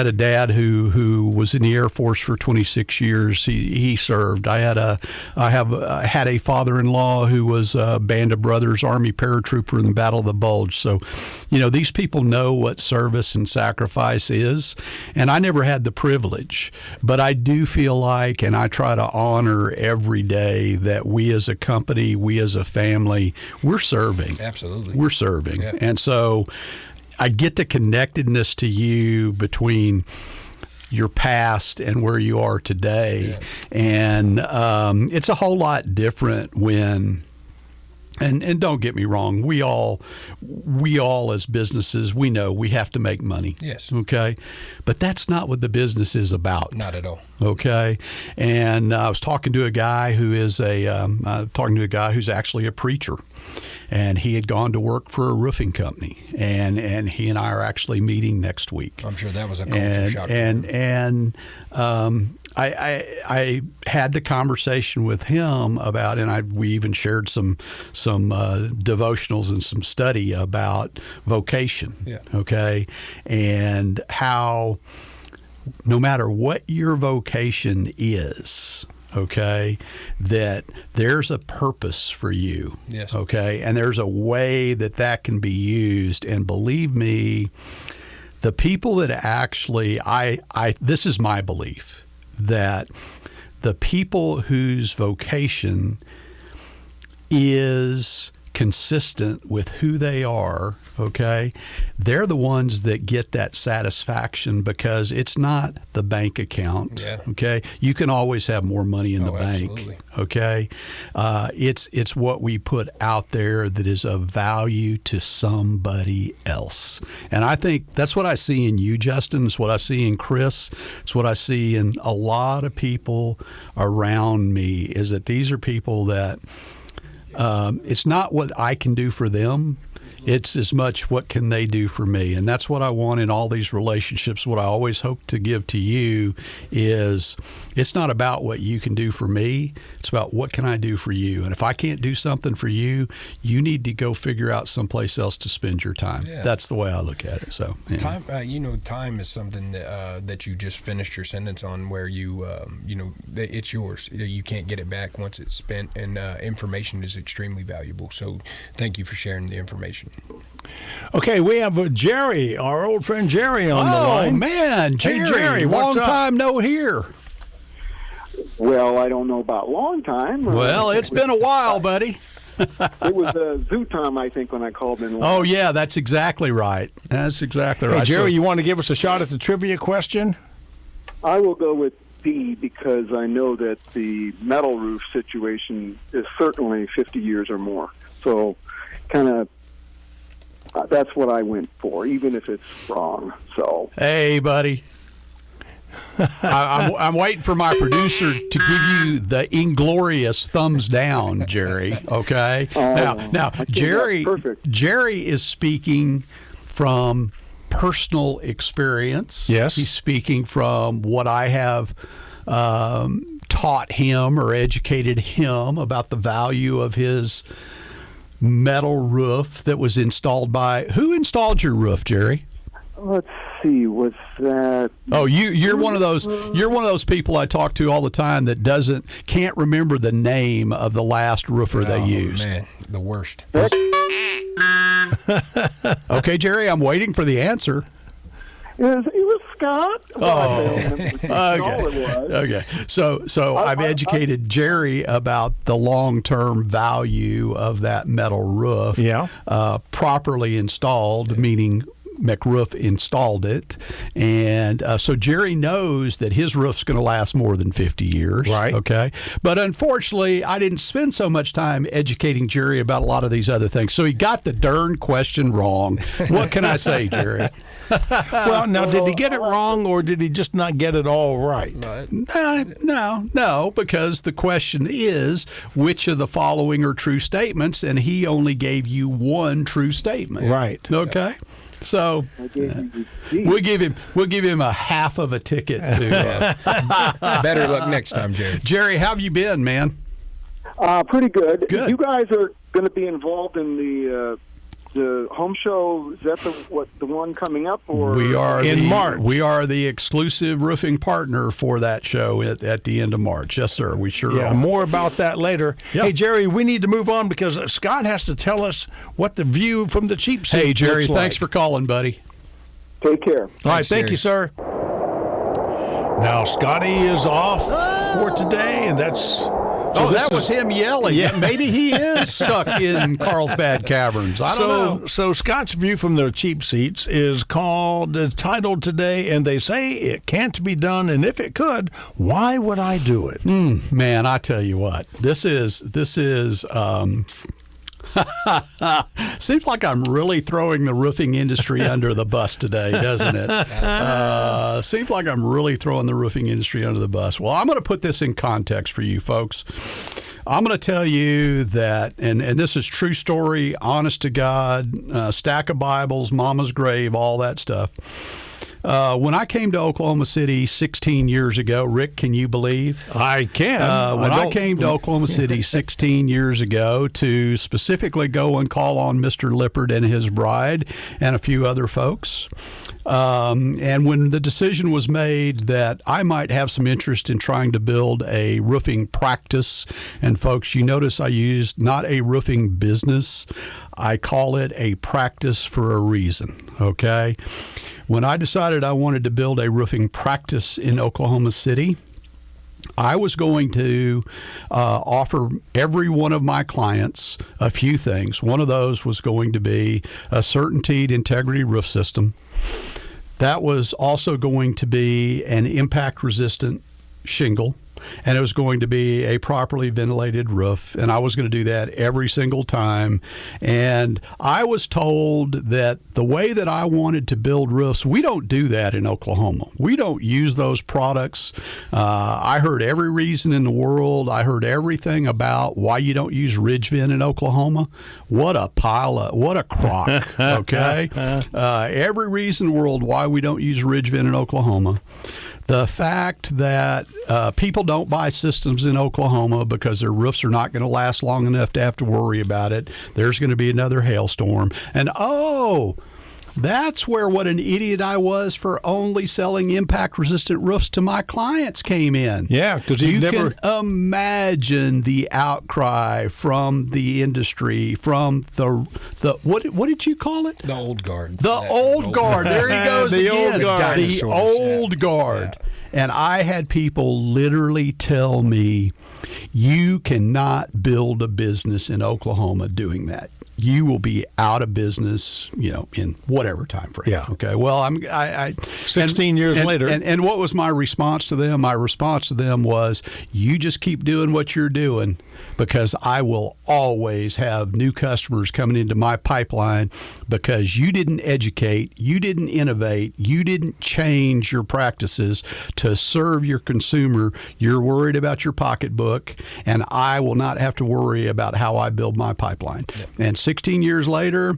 a dad who was in the Air Force for 26 years. He served. I had a father-in-law who was a Band of Brothers Army paratrooper in the Battle of the Bulge. So these people know what service and sacrifice is, and I never had the privilege, but I do feel like, and I try to honor every day, that we as a company, we as a family, we're serving. Absolutely. We're serving. Yeah. And so I get the connectedness to you between your past and where you are today. Yeah. And it's a whole lot different when, and don't get me wrong, we all as businesses, we know we have to make money. Yes. Okay. But that's not what the business is about. Not at all. Okay. And I was talking to a guy who's actually a preacher, and he had gone to work for a roofing company, and he and I are actually meeting next week. I'm sure that was a culture shock. I had the conversation with him about, and we even shared some devotionals and some study about vocation. Yeah. Okay, and how no matter what your vocation is, okay, that there's a purpose for you. Yes. Okay, and there's a way that can be used, and believe me, the people that actually, this is my belief, that the people whose vocation is consistent with who they are, okay, they're the ones that get that satisfaction, because it's not the bank account. Yeah. Okay, you can always have more money in the bank. Absolutely. Okay, it's what we put out there that is of value to somebody else, and I think that's what I see in you, Justin. It's what I see in Chris. It's what I see in a lot of people around me, is that these are people that it's not what I can do for them. It's as much what can they do for me. And that's what I want in all these relationships. What I always hope to give to you is, it's not about what you can do for me. It's about what can I do for you. And if I can't do something for you, you need to go figure out someplace else to spend your time. Yeah. That's the way I look at it. So yeah. Time is something that you just finished your sentence on, where it's yours. You can't get it back once it's spent, and information is extremely valuable. So thank you for sharing the information. Okay, we have Jerry, our old friend Jerry, on the line. Oh, man, Jerry. Hey, Jerry, long what's up? time no hear. Well, I don't know about long time. Well, it's been a while, buddy. It was zoo time, I think, when I called in. Oh, yeah, that's exactly right. That's exactly right. Hey, Jerry, So, you want to give us a shot at the trivia question? I will go with be, because I know that the metal roof situation is certainly 50 years or more. So kind of that's what I went for, even if it's wrong. So hey, buddy. I'm waiting for my producer to give you the inglorious thumbs down, Jerry. Okay. Now, Jerry is speaking from personal experience. Yes, he's speaking from what I have taught him or educated him about the value of his metal roof that was installed by. Who installed your roof, Jerry? Let's see, was that? Oh, you're one of those. You're one of those people I talk to all the time that can't remember the name of the last roofer they used. Man, the worst. Okay, Jerry, I'm waiting for the answer. It was Scott. Okay. So I've educated Jerry about the long-term value of that metal roof. Yeah. Properly installed, meaning McRoof installed it, and so Jerry knows that his roof's going to last more than 50 years. Right. Okay. But unfortunately, I didn't spend so much time educating Jerry about a lot of these other things, so he got the darn question wrong. What can I say, Jerry? Well, now, did he get it wrong, or did he just not get it all right? No, because the question is, which of the following are true statements, and he only gave you one true statement. Right. Okay. So we'll give him a half of a ticket to better luck next time, Jerry. Jerry, how have you been, man? Pretty good. Good. You guys are going to be involved in the home show. Is that the one coming up? Or we are in March. We are the exclusive roofing partner for that show at the end of March. Yes, sir. We sure are. More about that later. Yep. Hey, Jerry, we need to move on because Scott has to tell us what the view from the cheap seat. Hey, Jerry, looks like. thanks for calling, buddy. Take care. All right, thank you, sir. Now, Scotty is off for today, and that's... that was him yelling. Yeah. Maybe he is stuck in Carlsbad Caverns. I don't know. So Scott's view from the cheap seats is titled today, and they say it can't be done, and if it could, why would I do it? Man, I tell you what, this is seems like I'm really throwing the roofing industry under the bus today, doesn't it? Seems like I'm really throwing the roofing industry under the bus. Well, I'm going to put this in context for you folks. I'm going to tell you that, and this is true story, honest to God, stack of Bibles, mama's grave, all that stuff. When I came to Oklahoma City 16 years ago, Rick, can you believe? I can. When I came to Oklahoma City 16 years ago to specifically go and call on Mr. Lippert and his bride and a few other folks, and when the decision was made that I might have some interest in trying to build a roofing practice, and folks, you notice I used not a roofing business, I call it a practice for a reason, okay? When I decided I wanted to build a roofing practice in Oklahoma City, I was going to offer every one of my clients a few things. One of those was going to be a certaintied integrity roof system. That was also going to be an impact-resistant shingle, and it was going to be a properly ventilated roof, and I was going to do that every single time. And I was told that the way that I wanted to build roofs, we don't do that in Oklahoma. We don't use those products. I heard every reason in the world. I heard everything about why you don't use ridge vent in Oklahoma. What a crock, okay? Every reason in the world why we don't use ridge vent in Oklahoma. The fact that people don't buy systems in Oklahoma because their roofs are not going to last long enough to have to worry about it. There's going to be another hailstorm. And, that's where what an idiot I was for only selling impact-resistant roofs to my clients came in. Yeah, because you can imagine the outcry from the industry, from the what did you call it? The old guard. The old guard. There he goes the again. Old guard. The old guard. Yeah. And I had people literally tell me, you cannot build a business in Oklahoma doing that. you will be out of business, in whatever time frame. Yeah. Okay. Well, 16 years later. And what was my response to them? My response to them was, you just keep doing what you're doing, because I will always have new customers coming into my pipeline because you didn't educate, you didn't innovate, you didn't change your practices to serve your consumer. You're worried about your pocketbook, and I will not have to worry about how I build my pipeline. Yep. And 16 years later,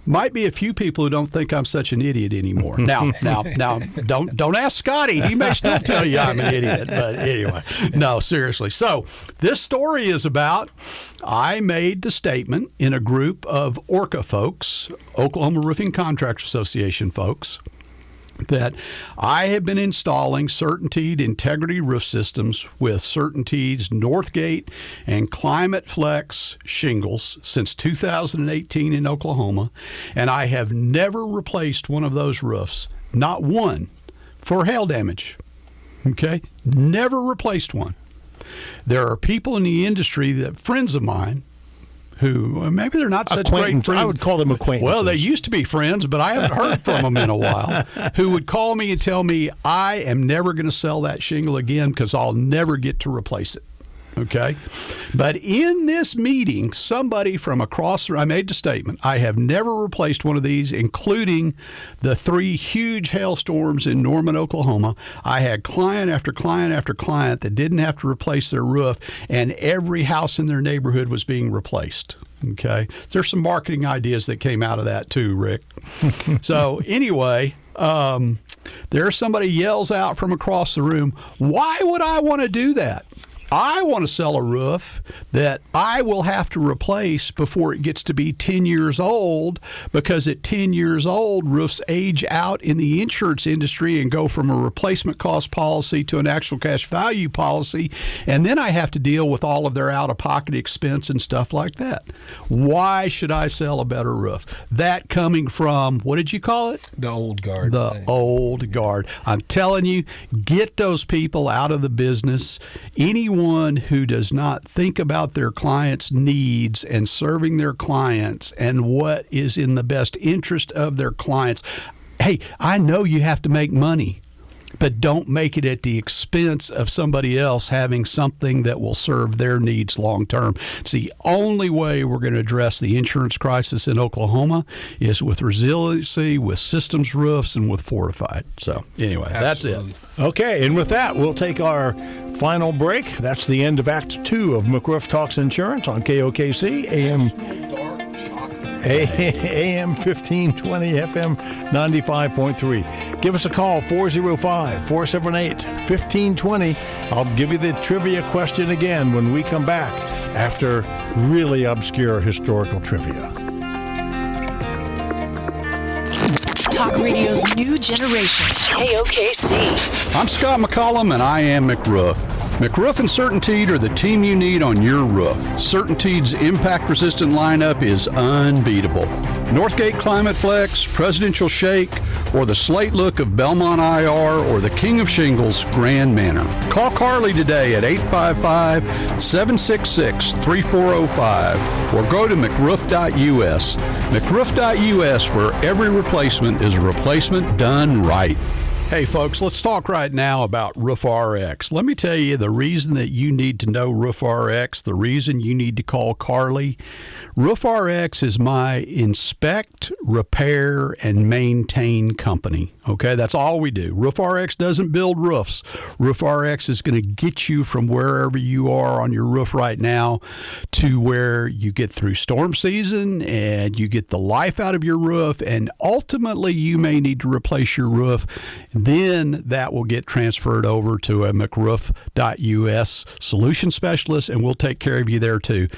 might be a few people who don't think I'm such an idiot anymore. Now, don't ask Scotty. He may still tell you I'm an idiot. But anyway, no, seriously. So this story is about, I made the statement in a group of ORCA folks, Oklahoma Roofing Contractors Association folks, that I have been installing CertainTeed Integrity Roof Systems with CertainTeed's Northgate and Climate Flex shingles since 2018 in Oklahoma, and I have never replaced one of those roofs, not one, for hail damage. Okay? Never replaced one. There are people in the industry, that friends of mine, who maybe they're not such great friends. I would call them acquaintances. Well, they used to be friends, but I haven't heard from them in a while, who would call me and tell me, I am never going to sell that shingle again because I'll never get to replace it. Okay? But in this meeting, somebody from across I made the statement, I have never replaced one of these, including the 3 huge hailstorms in Norman, Oklahoma. I had client after client after client that didn't have to replace their roof, and every house in their neighborhood was being replaced. Okay? There's some marketing ideas that came out of that too, Rick. So anyway, there's somebody yells out from across the room, why would I want to do that? I want to sell a roof that I will have to replace before it gets to be 10 years old, because at 10 years old, roofs age out in the insurance industry and go from a replacement cost policy to an actual cash value policy, and then I have to deal with all of their out-of-pocket expense and stuff like that. Why should I sell a better roof? That coming from, what did you call it? The old guard. The old guard. I'm telling you, get those people out of the business. Anyone who does not think about their clients' needs and serving their clients and what is in the best interest of their clients. Hey, I know you have to make money, but don't make it at the expense of somebody else having something that will serve their needs long term. It's the only way we're going to address the insurance crisis in Oklahoma is with resiliency, with systems roofs, and with fortified. So anyway, Absolutely. That's it. Okay, and with that, we'll take our final break. That's the end of Act 2 of McRoof Talks Insurance on KOKC, AM 1520, FM 95.3. Give us a call, 405-478-1520. I'll give you the trivia question again when we come back after really obscure historical trivia. Talk Radio's new generation, KOKC. I'm Scott McCollum, and I am McRoof. McRoof and CertainTeed are the team you need on your roof. CertainTeed's impact-resistant lineup is unbeatable. Northgate Climate Flex, Presidential Shake, or the slate look of Belmont IR, or the King of Shingles, Grand Manor. Call Carly today at 855-766-3405 or go to McRoof.us. McRoof.us, where every replacement is a replacement done right. Hey folks, let's talk right now about Roof RX. Let me tell you the reason that you need to know Roof RX, the reason you need to call Carly. Roof RX is my inspect, repair, and maintain company. Okay, that's all we do. Roof RX doesn't build roofs. Roof RX is going to get you from wherever you are on your roof right now to where you get through storm season and you get the life out of your roof, and ultimately you may need to replace your roof. Then that will get transferred over to a McRoof.us solution specialist, and we'll take care of you there too.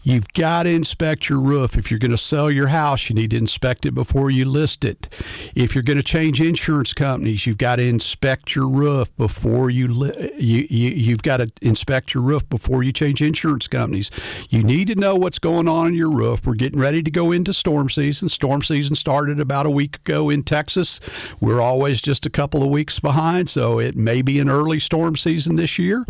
You've got to inspect your roof. If you're going to sell your house, you need to inspect it before you list it. If you're going to change insurance companies, you've got to inspect your roof before you've got to inspect your roof before you change insurance companies. You need to know what's going on in your roof. We're getting ready to go into storm season. Storm season started about a week ago in Texas. We're always just a couple couple of weeks behind, so it may be an early storm season this year.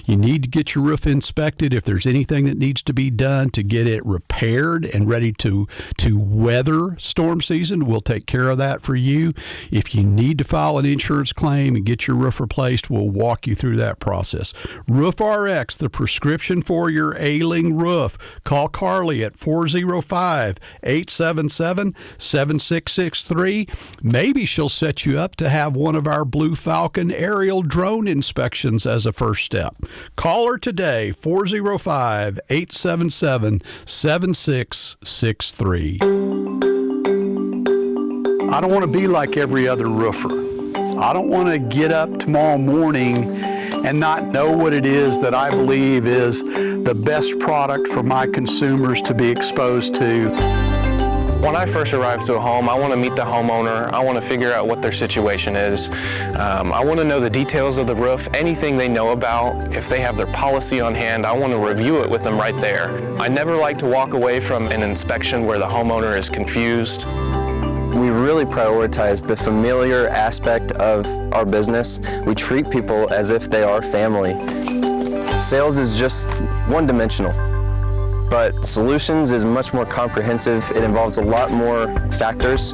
You need to get your roof inspected. If there's anything that needs to be done to get it repaired and ready to weather storm season, we'll take care of that for you. If you need to file an insurance claim and get your roof replaced, we'll walk you through that process. Roof RX, the prescription for your ailing roof. Call Carly at 405-877-7663. Maybe she'll set you up to have one of our Blue Falcon aerial drone inspections as a first step. Call her today, 405-877-7663. I don't want to be like every other roofer. I don't want to get up tomorrow morning and not know what it is that I believe is the best product for my consumers to be exposed to. When I first arrive to a home, I want to meet the homeowner. I want to figure out what their situation is. I want to know the details of the roof, anything they know about. If they have their policy on hand, I want to review it with them right there. I never like to walk away from an inspection where the homeowner is confused. We really prioritize the familiar aspect of our business. We treat people as if they are family. Sales is just one-dimensional, but solutions is much more comprehensive. It involves a lot more factors,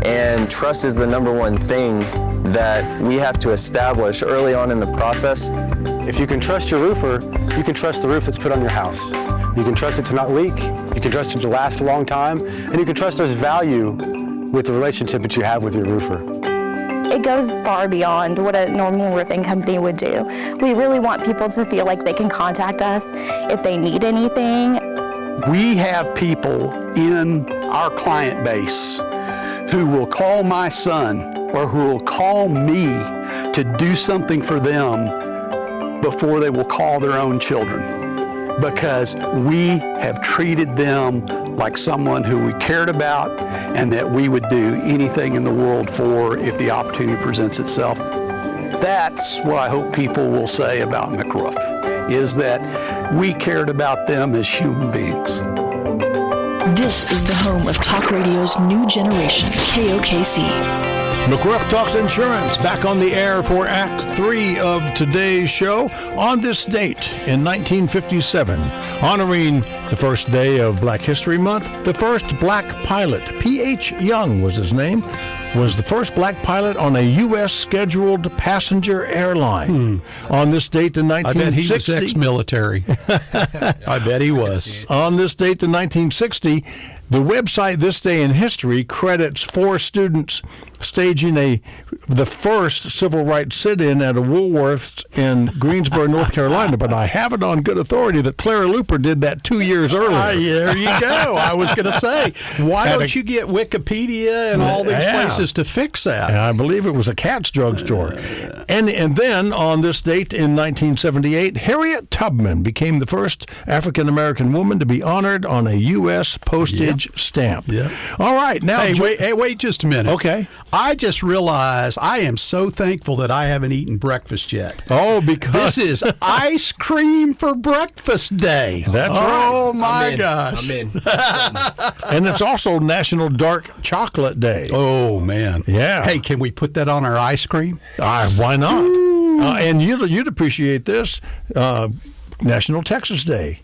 and trust is the number one thing that we have to establish early on in the process. If you can trust your roofer, you can trust the roof that's put on your house. You can trust it to not leak, you can trust it to last a long time, and you can trust there's value with the relationship that you have with your roofer. It goes far beyond what a normal roofing company would do. We really want people to feel like they can contact us if they need anything. We have people in our client base who will call my son or who will call me to do something for them before they will call their own children, because we have treated them like someone who we cared about and that we would do anything in the world for if the opportunity presents itself. That's what I hope people will say about McRoof, is that we cared about them as human beings. This is the home of talk radio's new generation, KOKC. McRoof Talks Insurance, back on the air for Act 3 of today's show. On this date in 1957, honoring the first day of Black History Month, the first black pilot, P.H. Young was his name, was the first black pilot on a U.S. scheduled passenger airline. On this date in 1960... I bet he was ex-military. I bet he was. On this date in 1960... the website This Day in History credits 4 students staging the first civil rights sit-in at a Woolworth's in Greensboro, North Carolina. But I have it on good authority that Clara Luper did that 2 years earlier. There you go. I was going to say, why don't you get Wikipedia and all these places to fix that? I believe it was a Cat's drugstore. And then on this date in 1978, Harriet Tubman became the first African-American woman to be honored on a U.S. postage stamp. Yeah. All right. Now, wait just a minute. Okay. I just realized I am so thankful that I haven't eaten breakfast yet. Oh, because this is ice cream for breakfast day. That's right. Oh my gosh. I'm in. And it's also National Dark Chocolate Day. Oh man. Yeah. Hey, can we put that on our ice cream? Why not? And you'd appreciate this. National Texas Day.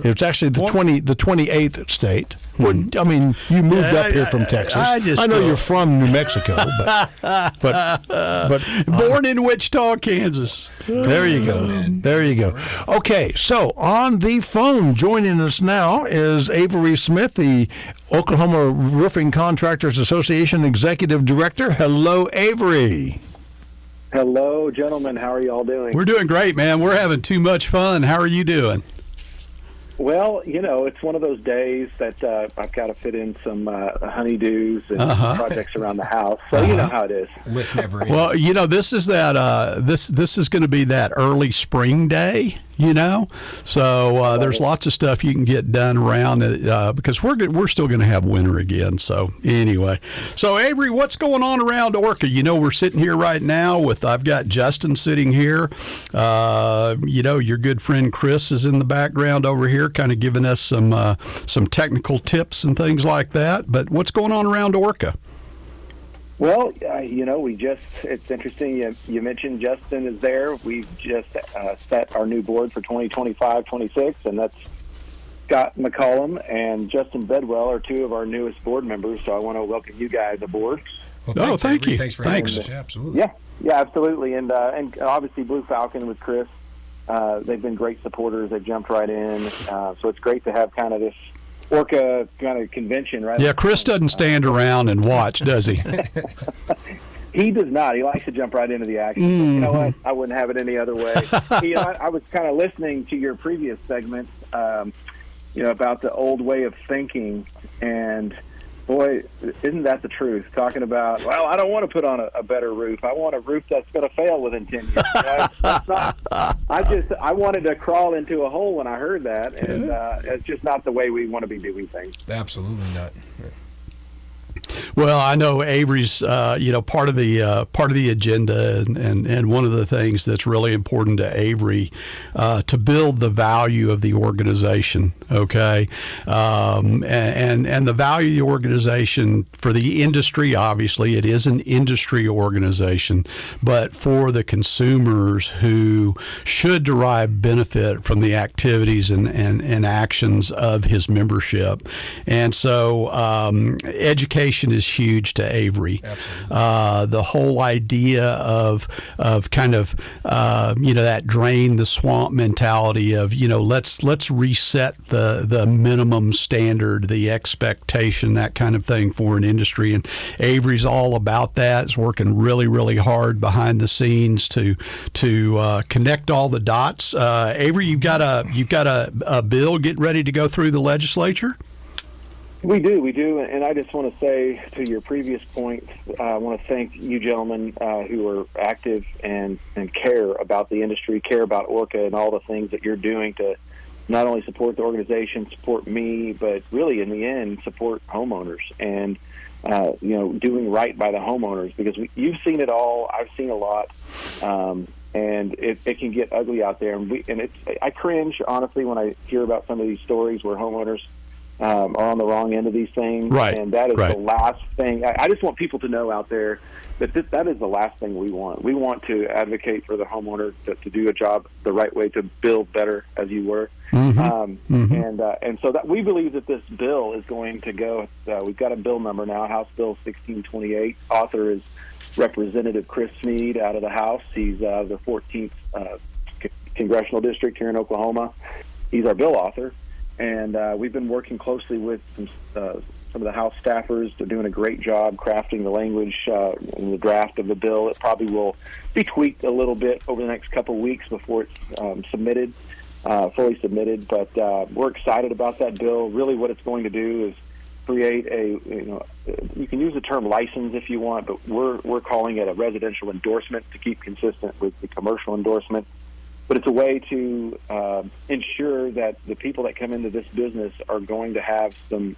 It's actually the 28th state. I mean, you moved up here from Texas. I know you're from New Mexico, but born in Wichita, Kansas. There you go. There you go. Okay, so on the phone joining us now is Avery Smith, the Oklahoma Roofing Contractors Association Executive Director. Hello, Avery. Hello, gentlemen. How are you all doing? We're doing great, man. We're having too much fun. How are you doing? Well, it's one of those days that I've got to fit in some honeydews and projects around the house. So you know how it is. List never ends. Well, this is that. This is going to be that early spring day. So there's lots of stuff you can get done around it because we're still going to have winter again. So anyway, Avery, what's going on around Orca? We're sitting here right now I've got Justin sitting here. Your good friend Chris is in the background over here, kind of giving us some technical tips and things like that. But what's going on around Orca? Well, it's interesting. You mentioned Justin is there. We've just set our new board for 2025-26, and that's Scott McCollum and Justin Bedwell are two of our newest board members. So I want to welcome you guys aboard. Well, thank you. Thanks for having us. Yeah, absolutely. Yeah, absolutely. And obviously Blue Falcon with Chris, they've been great supporters. They've jumped right in. So it's great to have kind of this Orca kind of convention, right? Yeah, Chris doesn't stand around and watch, does he? He does not. He likes to jump right into the action. Mm-hmm. But you know what? I wouldn't have it any other way. I was kind of listening to your previous segment, about the old way of thinking, and boy, isn't that the truth? Talking about, well, I don't want to put on a better roof. I want a roof that's going to fail within 10 years. I wanted to crawl into a hole when I heard that, and it's just not the way we want to be doing things. Absolutely not. Well, I know Avery's, part of the agenda, and one of the things that's really important to Avery to build the value of the organization. Okay, and the value of the organization for the industry. Obviously, it is an industry organization, but for the consumers who should derive benefit from the activities and actions of his membership, and so education is huge to Avery. The whole idea of kind of that drain the swamp mentality of let's reset the minimum standard, the expectation, that kind of thing for an industry, and Avery's all about that. It's working really, really hard behind the scenes to connect all the dots. Avery, you've got a bill getting ready to go through the legislature. We do, and I just want to say to your previous point, I want to thank you gentlemen who are active and care about the industry, care about Orca and all the things that you're doing to not only support the organization, support me, but really in the end support homeowners and doing right by the homeowners, because you've seen it all. I've seen a lot, and it can get ugly out there, and I cringe honestly when I hear about some of these stories where homeowners are on the wrong end of these things, right? And that is the last thing. I just want people to know out there that that is the last thing we want. We want to advocate for the homeowner to do a job the right way, to build better, as you were. Mm-hmm. And so that we believe that this bill is going to go. We've got a bill number now, House Bill 1628. Author is Representative Chris Smead out of the House. He's the 14th congressional district here in Oklahoma. He's our bill author. And we've been working closely with some of the House staffers. They're doing a great job crafting the language in the draft of the bill. It probably will be tweaked a little bit over the next couple of weeks before it's submitted, fully submitted. But we're excited about that bill. Really what it's going to do is create you can use the term license if you want, but we're calling it a residential endorsement to keep consistent with the commercial endorsement. But it's a way to ensure that the people that come into this business are going to have some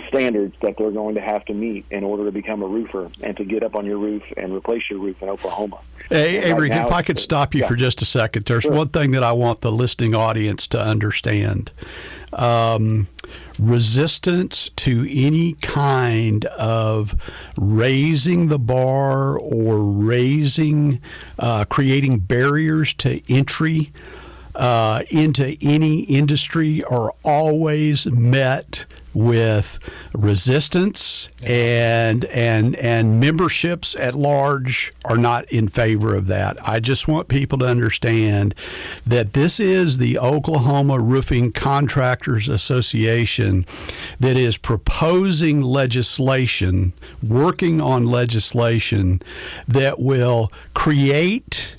standards that they're going to have to meet in order to become a roofer and to get up on your roof and replace your roof in Oklahoma. Hey, Avery, if I could stop you for just a second. There's one thing that I want the listening audience to understand. Resistance to any kind of raising the bar or creating barriers to entry into any industry are always met with resistance, and memberships at large are not in favor of that. I just want people to understand that this is the Oklahoma Roofing Contractors Association that is proposing legislation, working on legislation that will create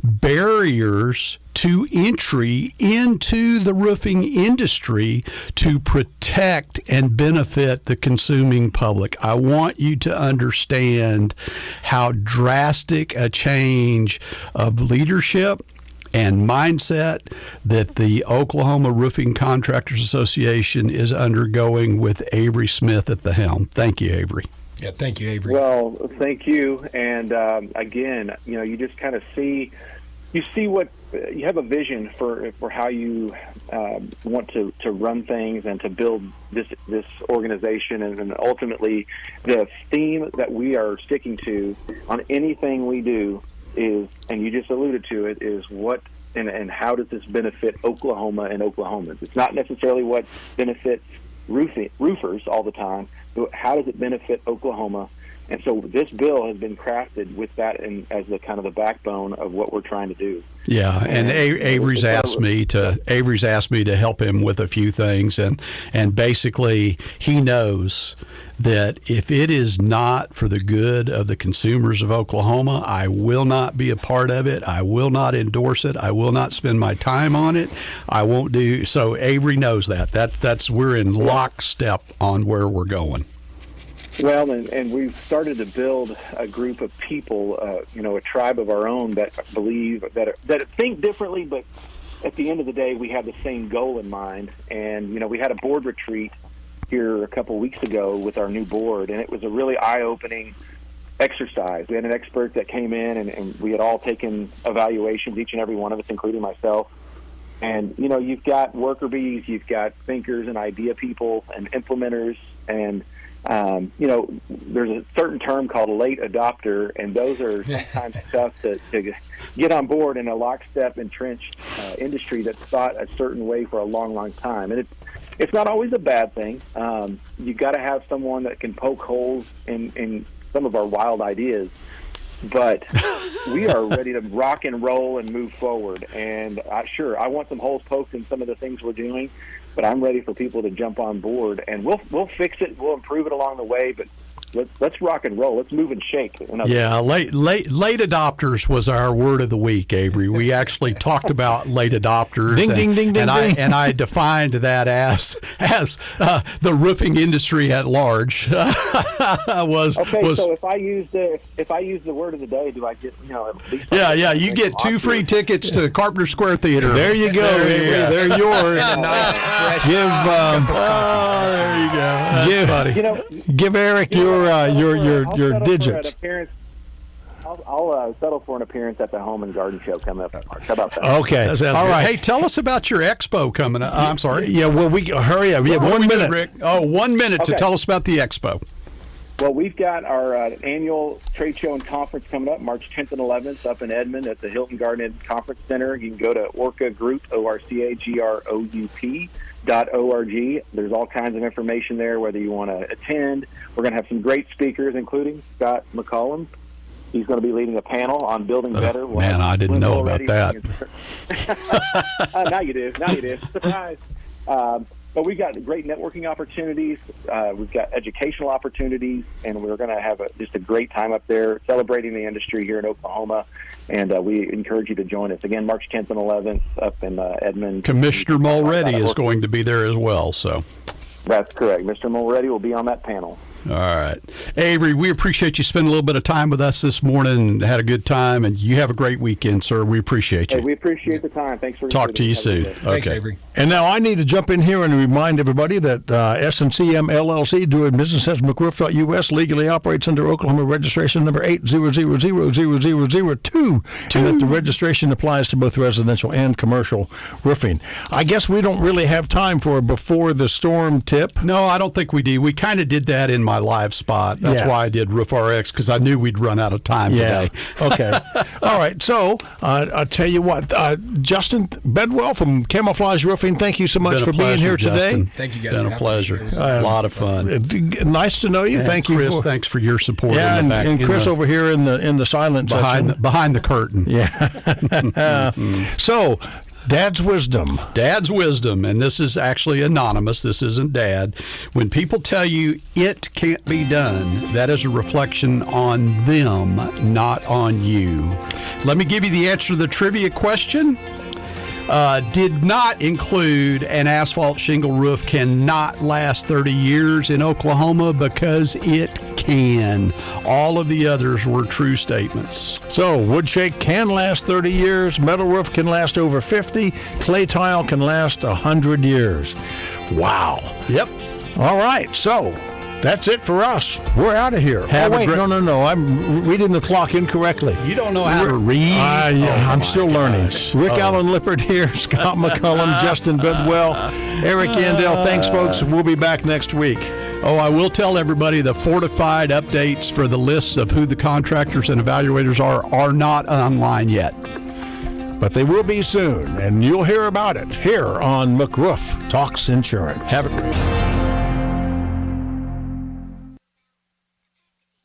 barriers to entry into the roofing industry to protect and benefit the consuming public. I want you to understand how drastic a change of leadership and mindset that the Oklahoma Roofing Contractors Association is undergoing with Avery Smith at the helm. Thank you, Avery. Yeah, thank you, Avery. Well, thank you. And again, you just kind of see what a vision for how you want to run things and to build this organization, and ultimately the theme that we are sticking to on anything we do is, and you just alluded to it, is what and how does this benefit Oklahoma and Oklahomans? It's not necessarily what benefits roofers all the time, but how does it benefit Oklahoma? And so this bill has been crafted with that as the kind of the backbone of what we're trying to do. Yeah, and Avery's asked me to help him with a few things, and basically he knows that if it is not for the good of the consumers of Oklahoma, I will not be a part of it. I will not endorse it. I will not spend my time on it. I won't do so. Avery knows that. That's we're in lockstep on where we're going. Well, and we've started to build a group of people, a tribe of our own that believe, that think differently, but at the end of the day, we have the same goal in mind. And, we had a board retreat here a couple weeks ago with our new board, and it was a really eye-opening exercise. We had an expert that came in, and we had all taken evaluations, each and every one of us, including myself. And, you've got worker bees, you've got thinkers and idea people and implementers, and there's a certain term called a late adopter, and those are sometimes tough to get on board in a lockstep, entrenched industry that's thought a certain way for a long, long time. And it's not always a bad thing. You've got to have someone that can poke holes in some of our wild ideas. But we are ready to rock and roll and move forward. And I want some holes poked in some of the things we're doing, but I'm ready for people to jump on board, and we'll fix it. We'll improve it along the way, but let's rock and roll. Let's move and shake. Yeah, late adopters was our word of the week, Avery. We actually talked about late adopters. Ding. And I defined that as the roofing industry at large was. Okay, so if I use the word of the day, do I get at least? Yeah. You get 2 free tickets to Carpenter Square Theater. There you go, Avery. They're yours. There you go. Give Eric your digits. I'll settle for an appearance at the Home and Garden Show coming up in March. How about that? Okay. All right. Hey, tell us about your expo coming up. I'm sorry. Yeah, well, hurry up. We have 1 minute. Rick? 1 minute to tell us about the expo. Well, we've got our annual trade show and conference coming up March 10th and 11th up in Edmond at the Hilton Garden Inn Conference Center. You can go to Orca Group, ORCAGROUP.org. There's all kinds of information there, whether you want to attend. We're going to have some great speakers, including Scott McCollum. He's going to be leading a panel on building better. Man, I didn't know about that. Now you do. Surprise. But we've got great networking opportunities. We've got educational opportunities, and we're going to have just a great time up there celebrating the industry here in Oklahoma. And we encourage you to join us. Again, March 10th and 11th up in Edmond. Commissioner Mulready is going to be there as well. So that's correct. Mr. Mulready will be on that panel. All right. Avery, we appreciate you spending a little bit of time with us this morning. Had a good time, and you have a great weekend, sir. We appreciate you. Hey, we appreciate the time. Thanks for talk to you soon. Thanks, Avery. And now I need to jump in here and remind everybody that S&CM LLC, doing business as McRoof.us, legally operates under Oklahoma registration number 800000002, and that the registration applies to both residential and commercial roofing. I guess we don't really have time for a before the storm tip. No, I don't think we do. We kind of did that in my live spot. That's why I did Roof RX, because I knew we'd run out of time today. Okay. All right. So I'll tell you what, Justin Bedwell from Camouflage Roofing, thank you so much for being here today. Thank you, guys. Been a pleasure. A lot of fun. Nice to know you. And thank Chris, you. Thanks for your support. Yeah, in the back, and Chris over here in the silent section. Behind the curtain. Yeah. So, Dad's wisdom. Dad's wisdom, and this is actually anonymous. This isn't Dad. When people tell you it can't be done, that is a reflection on them, not on you. Let me give you the answer to the trivia question. Did not include an asphalt shingle roof cannot last 30 years in Oklahoma because it can. All of the others were true statements. So, wood shake can last 30 years, metal roof can last over 50, clay tile can last 100 years. Wow. Yep. All right, so That's it for us. We're out of here. No. I'm reading the clock incorrectly. You don't know how to read? I'm still learning. Rick Allen Lippert here, Scott McCollum, Justin Bedwell, Eric Yandell. Thanks, folks. We'll be back next week. Oh, I will tell everybody the fortified updates for the lists of who the contractors and evaluators are not online yet. But they will be soon, and you'll hear about it here on McRoof Talks Insurance. Have a great day.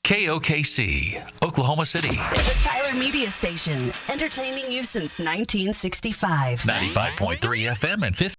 KOKC, Oklahoma City. The Tyler Media Station, entertaining you since 1965. 95.3 FM and 50.